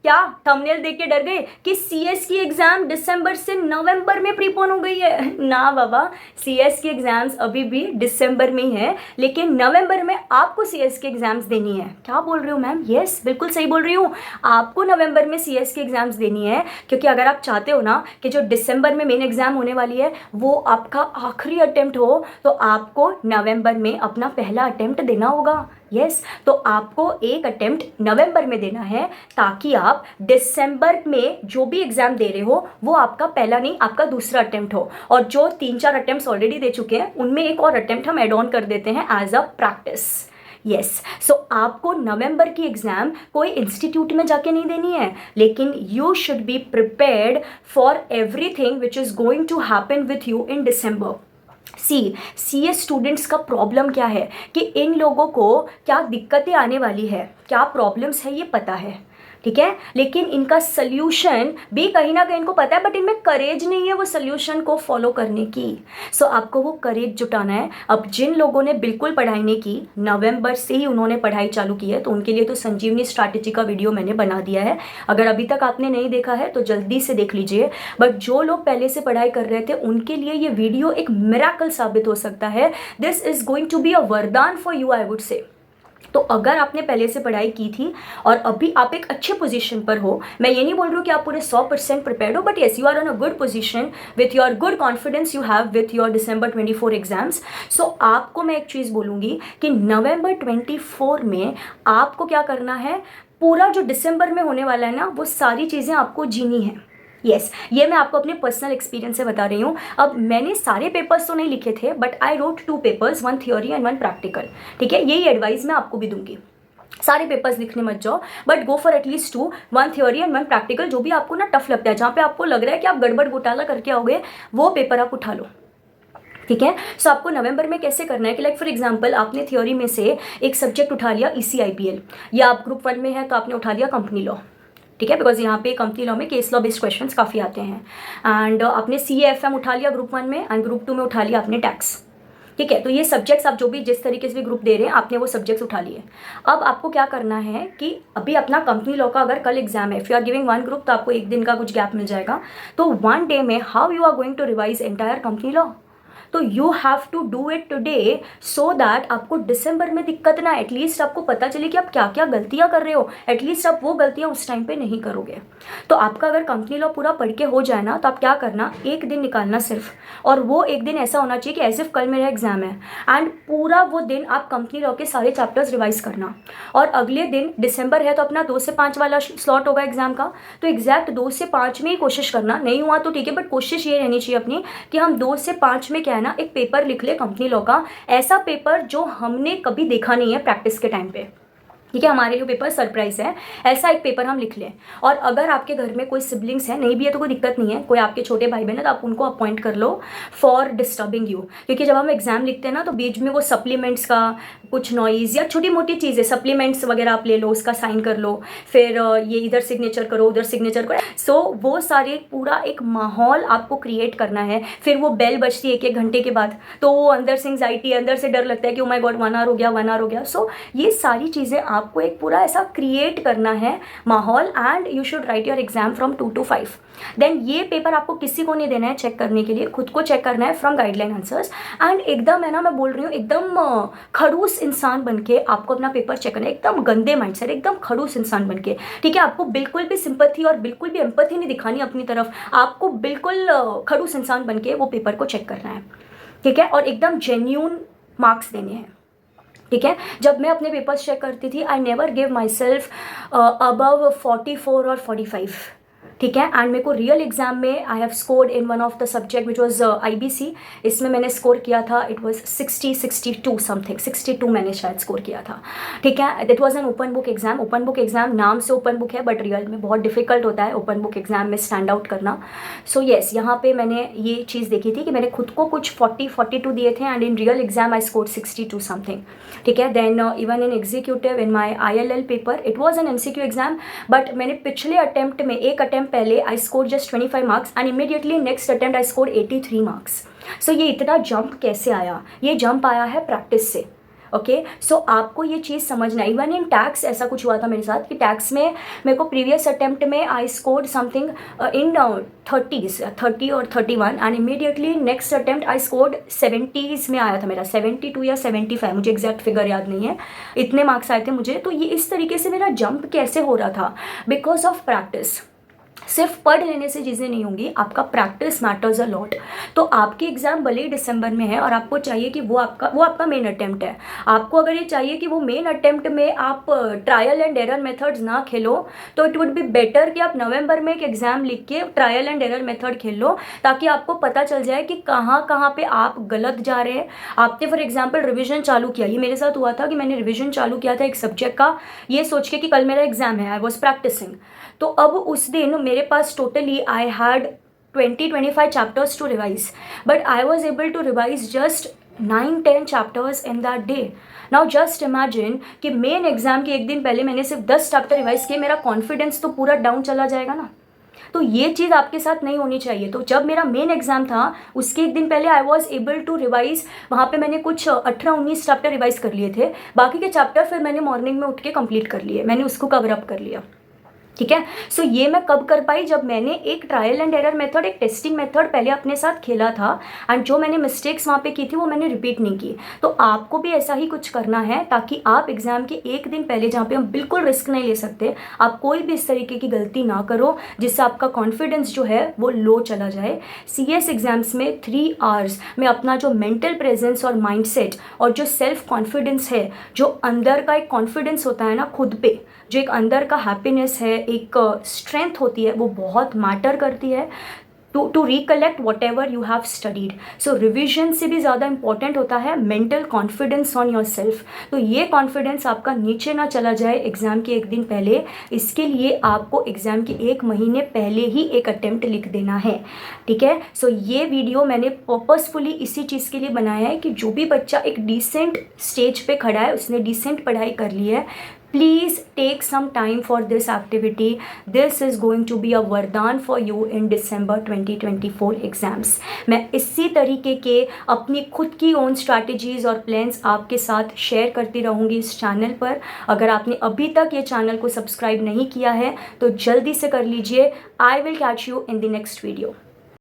क्या थंबनेल देख के डर गए कि सीएस की एग्जाम दिसंबर से नवंबर में प्रीपोन हो गई है? ना बाबा, सीएस की एग्जाम्स अभी भी दिसंबर में ही है, लेकिन नवंबर में आपको सीएस की एग्जाम्स देनी है। क्या बोल रही हूँ मैम? यस, बिल्कुल सही बोल रही हूँ। आपको नवंबर में सीएस की एग्जाम्स देनी है, क्योंकि अगर आप चाहते हो ना कि जो दिसंबर में मेन एग्जाम होने वाली है वो आपका आखिरी अटेम्प्ट हो, तो आपको नवंबर में अपना पहला अटेम्प्ट देना होगा। यस, तो आपको एक अटेम्प्ट नवंबर में देना है, ताकि आप दिसंबर में जो भी एग्जाम दे रहे हो वो आपका पहला नहीं, आपका दूसरा अटेम्प्ट हो। और जो 3-4 अटेम्प्ट्स ऑलरेडी दे चुके हैं उनमें एक और अटेम्प्ट हम एड ऑन कर देते हैं एज अ प्रैक्टिस। यस, सो आपको नवंबर की एग्जाम कोई इंस्टीट्यूट में जाके नहीं देनी है, लेकिन you should be prepared for everything which is going to happen with you in December. CS students का प्रॉब्लम क्या है कि इन लोगों को क्या दिक्कतें आने वाली है, क्या प्रॉब्लम्स है, ये पता है, ठीक है, लेकिन इनका सल्यूशन भी कहीं ना कहीं इनको पता है, बट इनमें करेज नहीं है वो सल्यूशन को फॉलो करने की। सो आपको वो करेज जुटाना है। अब जिन लोगों ने बिल्कुल पढ़ाई नहीं की, नवंबर से ही उन्होंने पढ़ाई चालू की है, तो उनके लिए तो संजीवनी स्ट्रैटेजी का वीडियो मैंने बना दिया है। अगर अभी तक आपने नहीं देखा है तो जल्दी से देख लीजिए। बट जो लोग पहले से पढ़ाई कर रहे थे उनके लिए ये वीडियो एक मिरेकल साबित हो सकता है। This is going to be a वरदान for you, I would say. तो अगर आपने पहले से पढ़ाई की थी और अभी आप एक अच्छे पोजीशन पर हो, मैं ये नहीं बोल रही हूँ कि आप पूरे 100% प्रिपेयर्ड हो, but yes, you are on a good position with your good confidence you have with your December 24 exams. So आपको मैं एक चीज़ बोलूँगी कि नवंबर 24 में आपको क्या करना है, पूरा जो दिसंबर में होने वाला है ना, वो सारी चीज़ें आपको जीनी है। यस, ये मैं आपको अपने पर्सनल एक्सपीरियंस से बता रही हूँ। अब मैंने सारे पेपर्स तो नहीं लिखे थे, but I wrote 2 papers, 1 theory and 1 practical, ठीक है। यही एडवाइस मैं आपको भी दूंगी, सारे पेपर्स लिखने मत जाओ, but go for at least 2, 1 theory and 1 practical. जो भी आपको ना टफ लगता है, जहाँ पे आपको लग रहा है कि आप गड़बड़ घोटाला करके आओगे, वो पेपर आप उठा लो, ठीक है। सो आपको नवंबर में कैसे करना है कि लाइक फॉर एग्जांपल आपने थ्योरी में से एक सब्जेक्ट उठा लिया ECIPL, या आप ग्रुप 1 में है तो आपने उठा लिया कंपनी लॉ, ठीक है, बिकॉज यहाँ पे कंपनी लॉ में केस लॉ बेस्ड क्वेश्चंस काफ़ी आते हैं। एंड आपने CAFM उठा लिया ग्रुप 1 में, एंड ग्रुप 2 में उठा लिया आपने टैक्स, ठीक है। तो ये सब्जेक्ट्स आप जो भी जिस तरीके से भी ग्रुप दे रहे हैं, आपने वो सब्जेक्ट्स उठा लिए। अब आपको क्या करना है कि अभी अपना कंपनी लॉ का अगर कल एग्जाम है, if you are giving 1 group, तो आपको 1 दिन का कुछ गैप मिल जाएगा। तो 1 डे में how you are going to revise entire company law, तो you have to do it today, so that आपको दिसंबर में दिक्कत ना, एटलीस्ट आपको पता चले कि आप क्या क्या गलतियां कर रहे हो, एटलीस्ट आप वो गलतियां उस टाइम पे नहीं करोगे। तो आपका अगर कंपनी लॉ पूरा पढ़ के हो जाए ना, तो आप क्या करना, 1 दिन निकालना सिर्फ, और वो 1 दिन ऐसा होना चाहिए कि एज इफ कल मेरा एग्जाम है, एंड पूरा वो दिन आप कंपनी लॉ के सारे चैप्टर्स रिवाइज करना। और अगले दिन दिसंबर है तो अपना 2 से 5 वाला स्लॉट होगा एग्जाम का, तो एग्जैक्ट 2 से 5 में ही कोशिश करना, नहीं हुआ तो ठीक है, बट कोशिश ये रहनी चाहिए अपनी कि हम 2 से 5 में क्या है ना, एक पेपर लिख ले कंपनी लॉ का, ऐसा पेपर जो हमने कभी देखा नहीं है प्रैक्टिस के टाइम पे, ठीक है, हमारे लिए पेपर सरप्राइज है, ऐसा एक पेपर हम लिख लें। और अगर आपके घर में कोई सिबलिंग्स है, नहीं भी है तो कोई दिक्कत नहीं है, कोई आपके छोटे भाई बहन है, तो आप उनको अपॉइंट कर लो फॉर डिस्टर्बिंग यू, क्योंकि जब हम एग्जाम लिखते हैं ना, तो बीच में वो सप्लीमेंट्स का कुछ नॉइज़ या छोटी मोटी चीज़ें, सप्लीमेंट्स वगैरह आप ले लो, उसका साइन कर लो, फिर ये इधर सिग्नेचर करो, उधर सिग्नेचर करो। सो वो सारे पूरा एक माहौल आपको क्रिएट करना है। फिर वो बेल बजती है 1-1 घंटे के बाद, तो वो अंदर से एंग्जाइटी, अंदर से डर लगता है कि ओ माय गॉड 1 आवर हो गया, 1 आवर हो गया। सो ये सारी चीज़ें आपको एक पूरा ऐसा क्रिएट करना है माहौल, and you should write your exam from 2 to 5। Then ये पेपर आपको किसी को नहीं देना है चेक करने के लिए, खुद को चेक करना है फ्रॉम गाइडलाइन आंसर्स। एंड एकदम है ना, मैं बोल रही हूँ, एकदम खड़ूस इंसान बनके आपको अपना पेपर चेक करना है, एकदम गंदे माइंडसेट, एकदम खड़ूस इंसान बनके, ठीक है। आपको बिल्कुल भी सिंपैथी और बिल्कुल भी एम्पैथी नहीं दिखानी अपनी तरफ, आपको बिल्कुल खड़ूस इंसान बनके वो पेपर को चेक करना है, ठीक है, और एकदम जेन्यून मार्क्स देने हैं, ठीक है। जब मैं अपने पेपर्स चेक करती थी, I never give my self above 44 और 45, ठीक है। एंड मेरे को रियल एग्जाम में I have scored in one of the subject which was IBC, इसमें मैंने स्कोर किया था, इट वॉज 62 समथिंग, 62 मैंने शायद स्कोर किया था, ठीक है। That was an open book exam. Open book exam नाम से ओपन बुक है, बट रियल में बहुत डिफिकल्ट होता है ओपन बुक एग्जाम में स्टैंड आउट करना। सो येस, यहाँ पे मैंने ये चीज़ देखी थी कि मैंने खुद को कुछ 42 दिए थे, and in real exam I score 62 something, ठीक है। Then even in executive in my ILL paper, it was an MCQ exam, but मैंने पिछले अटेम्प्ट में एक अटेम्प्ट पहले I score just 25 marks, and immediately next attempt I score 83 marks. So ये इतना jump कैसे आया? ये जंप आया है प्रैक्टिस से। ओके सो आपको ये चीज़ समझना, इवन इन टैक्स ऐसा कुछ हुआ था मेरे साथ कि टैक्स में मेरे को प्रीवियस अटेम्प्ट में आई स्कोर्ड समथिंग इन 30 और 31 and immediately next attempt I scored 70s में आया था मेरा, 72 या 75, मुझे एग्जैक्ट फिगर याद नहीं है, इतने मार्क्स आए थे मुझे। तो ये इस तरीके से मेरा जंप कैसे हो रहा था, बिकॉज ऑफ प्रैक्टिस। सिर्फ पढ़ लेने से चीज़ें नहीं होंगी, आपका प्रैक्टिस मैटर्स अ लॉट। तो आपकी एग्ज़ाम भले ही दिसंबर में है और आपको चाहिए कि वो आपका मेन अटेम्प्ट है, आपको अगर ये चाहिए कि वो मेन अटेम्प्ट में आप ट्रायल एंड एरर मेथड्स ना खेलो, तो इट वुड बी बेटर कि आप नवंबर में एक एग्ज़ाम लिख के ट्रायल एंड एरर मेथड खेल लो, ताकि आपको पता चल जाए कि कहाँ कहाँ पे आप गलत जा रहे हैं। आपने फॉर एग्जाम्पल रिविजन चालू किया, ये मेरे साथ हुआ था कि मैंने रिविजन चालू किया था एक सब्जेक्ट का, ये सोच के कि कल मेरा एग्जाम है, आई वॉज प्रैक्टिसिंग। तो अब उस दिन मेरे पास totally I had 20-25 chapters to revise, but I was able to revise just 9-10 chapters in that day. Now just imagine कि मेन एग्जाम के एक दिन पहले मैंने सिर्फ 10 चैप्टर रिवाइज किए, मेरा कॉन्फिडेंस तो पूरा डाउन चला जाएगा ना। तो ये चीज़ आपके साथ नहीं होनी चाहिए। तो जब मेरा मेन एग्जाम था उसके एक दिन पहले I was able to revise, वहाँ पे मैंने कुछ 18-19 चैप्टर रिवाइज कर लिए थे, बाकी के चैप्टर फिर मैंने मॉर्निंग में उठ के कंप्लीट कर लिए, मैंने उसको कवर अप कर लिया। ठीक है, सो ये मैं कब कर पाई, जब मैंने एक ट्रायल एंड एरर मेथड, एक टेस्टिंग मेथड पहले अपने साथ खेला था, एंड जो मैंने मिस्टेक्स वहाँ पे की थी वो मैंने रिपीट नहीं की। तो आपको भी ऐसा ही कुछ करना है, ताकि आप एग्जाम के एक दिन पहले, जहाँ पे हम बिल्कुल रिस्क नहीं ले सकते, आप कोई भी इस तरीके की गलती ना करो जिससे आपका कॉन्फिडेंस जो है वो लो चला जाए। CS एग्जाम्स में 3 आवर्स में अपना जो मेंटल प्रेजेंस और माइंडसेट और जो सेल्फ कॉन्फिडेंस है, जो अंदर का एक कॉन्फिडेंस होता है ना खुद पे, जो एक अंदर का हैप्पीनेस है, एक स्ट्रेंथ होती है, वो बहुत मैटर करती है to recollect whatever you have studied. So revision से भी ज़्यादा इंपॉर्टेंट होता है mental confidence on yourself. तो ये कॉन्फिडेंस आपका नीचे ना चला जाए एग्ज़ाम के एक दिन पहले, इसके लिए आपको एग्ज़ाम के 1 महीने पहले ही एक अटेम्प्ट लिख देना है। ठीक है, सो ये वीडियो मैंने पर्पसफुली इसी चीज़ के लिए बनाया है कि जो भी बच्चा एक डिसेंट स्टेज पे खड़ा है, उसने डिसेंट पढ़ाई कर ली है, please take some time for this activity. This is going to be a वरदान for you in December 2024 exams. मैं इसी तरीके के अपनी खुद की ओन स्ट्रैटेजीज और प्लान्स आपके साथ शेयर करती रहूँगी इस चैनल पर। अगर आपने अभी तक ये चैनल को सब्सक्राइब नहीं किया है तो जल्दी से कर लीजिए। I will catch you in the next video.